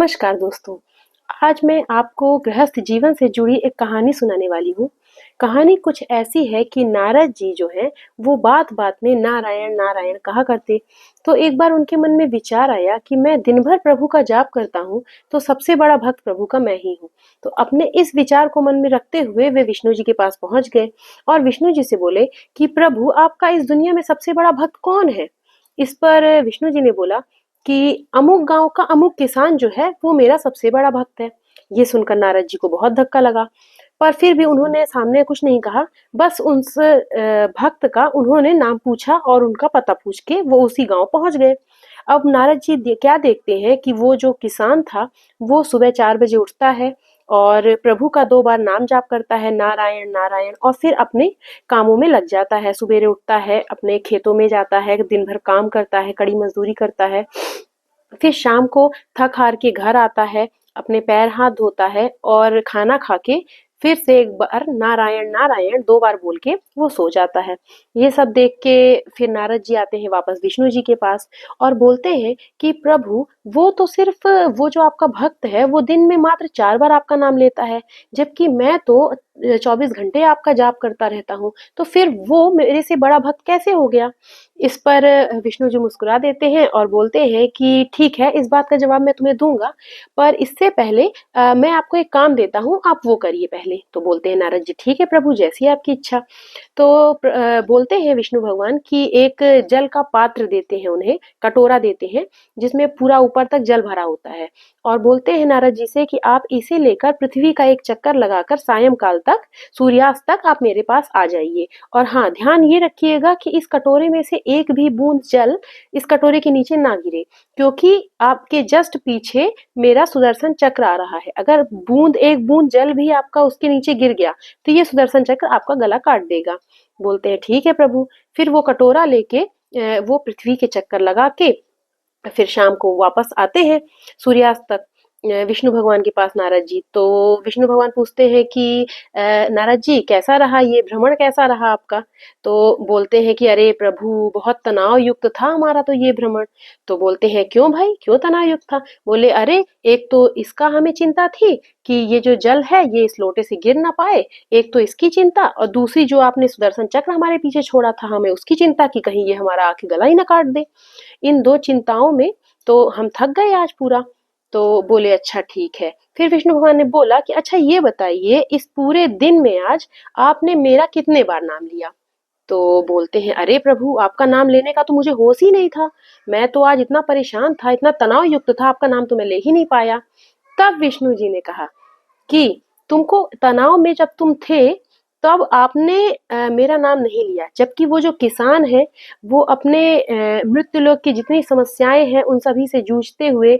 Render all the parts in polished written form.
नमस्कार दोस्तों। आज मैं आपको गृहस्थ जीवन से जुड़ी एक कहानी सुनाने वाली हूँ। कहानी कुछ ऐसी है कि नारद जी जो हैं वो बात-बात में नारायण नारायण कहा करते। तो एक बार उनके मन में विचार आया कि मैं दिन भर प्रभु का जाप करता हूँ, तो सबसे बड़ा भक्त प्रभु का मैं ही हूँ। तो अपने इस विचार को मन में रखते हुए वे विष्णु जी के पास पहुँच गए और विष्णु जी से बोले कि प्रभु आपका इस दुनिया में सबसे बड़ा भक्त कौन है? इस पर विष्णु जी ने बोला कि अमुक गाँव का अमुक किसान जो है वो मेरा सबसे बड़ा भक्त है। ये सुनकर नारद जी को बहुत धक्का लगा, पर फिर भी उन्होंने सामने कुछ नहीं कहा। बस उस भक्त का उन्होंने नाम पूछा और उनका पता पूछ के वो उसी गाँव पहुँच गए। अब नारद जी क्या देखते हैं कि वो जो किसान था वो सुबह 4 बजे उठता है और प्रभु का 2 बार नाम जाप करता है नारायण नारायण, और फिर अपने कामों में लग जाता है। सुबेरे उठता है, अपने खेतों में जाता है, दिन भर काम करता है, कड़ी मजदूरी करता है। फिर शाम को थक हार के घर आता है, अपने पैर हाथ धोता है और खाना खा के फिर से एक बार नारायण नारायण 2 बार बोल के वो सो जाता है। ये सब देख के फिर नारद जी आते हैं वापस विष्णु जी के पास और बोलते हैं कि प्रभु वो तो सिर्फ वो जो आपका भक्त है वो दिन में मात्र 4 बार आपका नाम लेता है, जबकि मैं तो 24 घंटे आपका जाप करता रहता हूँ, तो फिर वो मेरे से बड़ा भक्त कैसे हो गया? इस पर विष्णु जी मुस्कुरा देते हैं और बोलते हैं कि ठीक है, इस बात का जवाब मैं तुम्हें दूँगा, पर इससे पहले मैं आपको एक काम देता हूँ, आप वो करिए पहले। तो बोलते हैं नारद जी, ठीक है प्रभु, जैसी आपकी इच्छा। तो बोलते हैं विष्णु भगवान कि एक जल का पात्र देते हैं उन्हें, कटोरा देते हैं, जिसमें पूरा ऊपर तक जल भरा होता है और बोलते हैं नारद जी से कि आप इसे लेकर पृथ्वी का एक चक्कर लगाकर सायंकाल तक, सूर्यास्त तक आप मेरे पास आ जाइए। और हाँ, ध्यान ये रखिएगा कि इस कटोरे में से एक भी बूंद जल इस कटोरे के नीचे ना गिरे, क्योंकि आपके जस्ट पीछे मेरा सुदर्शन चक्र आ रहा है। अगर एक बूंद जल भी आपका उसके नीचे गिर गया, तो ये सुदर्शन चक्र आपका गला काट देगा। बोलते हैं ठीक है प्रभु। फिर वो कटोरा लेके वो पृथ्वी के चक्कर लगा के फिर शाम को वापस आते हैं सूर्यास्त तक विष्णु भगवान के पास नारद जी। तो विष्णु भगवान पूछते हैं कि नारद जी कैसा रहा, ये भ्रमण कैसा रहा आपका? तो बोलते हैं कि अरे प्रभु बहुत तनाव युक्त था हमारा तो ये भ्रमण। तो बोलते हैं क्यों भाई, क्यों तनाव युक्त था? बोले अरे एक तो इसका हमें चिंता थी कि ये जो जल है ये इस लोटे से गिर ना पाए, एक तो इसकी चिंता, और दूसरी जो आपने सुदर्शन चक्र हमारे पीछे छोड़ा था हमें उसकी चिंता कि कहीं ये हमारा आके गला ही ना काट दे। इन 2 चिंताओं में तो हम थक गए आज पूरा। तो बोले अच्छा ठीक है। फिर विष्णु भगवान ने बोला कि अच्छा ये बताइए इस पूरे दिन में आज आपने मेरा कितने बार नाम लिया? तो बोलते हैं अरे प्रभु आपका नाम लेने का तो मुझे होश ही नहीं था। मैं तो आज इतना परेशान था, इतना तनाव युक्त था, आपका नाम तो मैं ले ही नहीं पाया। तब विष्णु जी ने कहा कि तुमको तनाव में जब तुम थे तब आपने मेरा नाम नहीं लिया, जबकि वो जो किसान है वो अपने मृत्यु लोक की जितनी समस्याएं हैं उन सभी से जूझते हुए,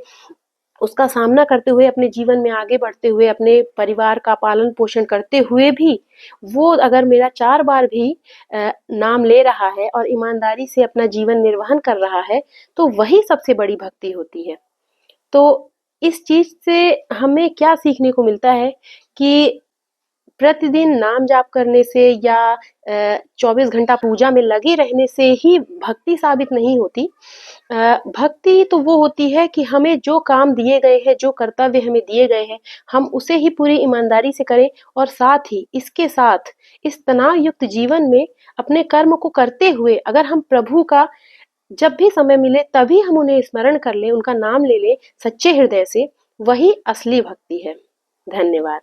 उसका सामना करते हुए, अपने जीवन में आगे बढ़ते हुए, अपने परिवार का पालन पोषण करते हुए भी वो अगर मेरा 4 बार भी नाम ले रहा है और ईमानदारी से अपना जीवन निर्वहन कर रहा है, तो वही सबसे बड़ी भक्ति होती है। तो इस चीज से हमें क्या सीखने को मिलता है कि प्रतिदिन नाम जाप करने से या 24 घंटा पूजा में लगे रहने से ही भक्ति साबित नहीं होती। भक्ति तो वो होती है कि हमें जो काम दिए गए हैं, जो कर्तव्य हमें दिए गए हैं, हम उसे ही पूरी ईमानदारी से करें और साथ ही इसके साथ इस तनाव युक्त जीवन में अपने कर्म को करते हुए अगर हम प्रभु का जब भी समय मिले तभी हम उन्हें स्मरण कर लें, उनका नाम ले लें सच्चे हृदय से, वही असली भक्ति है। धन्यवाद।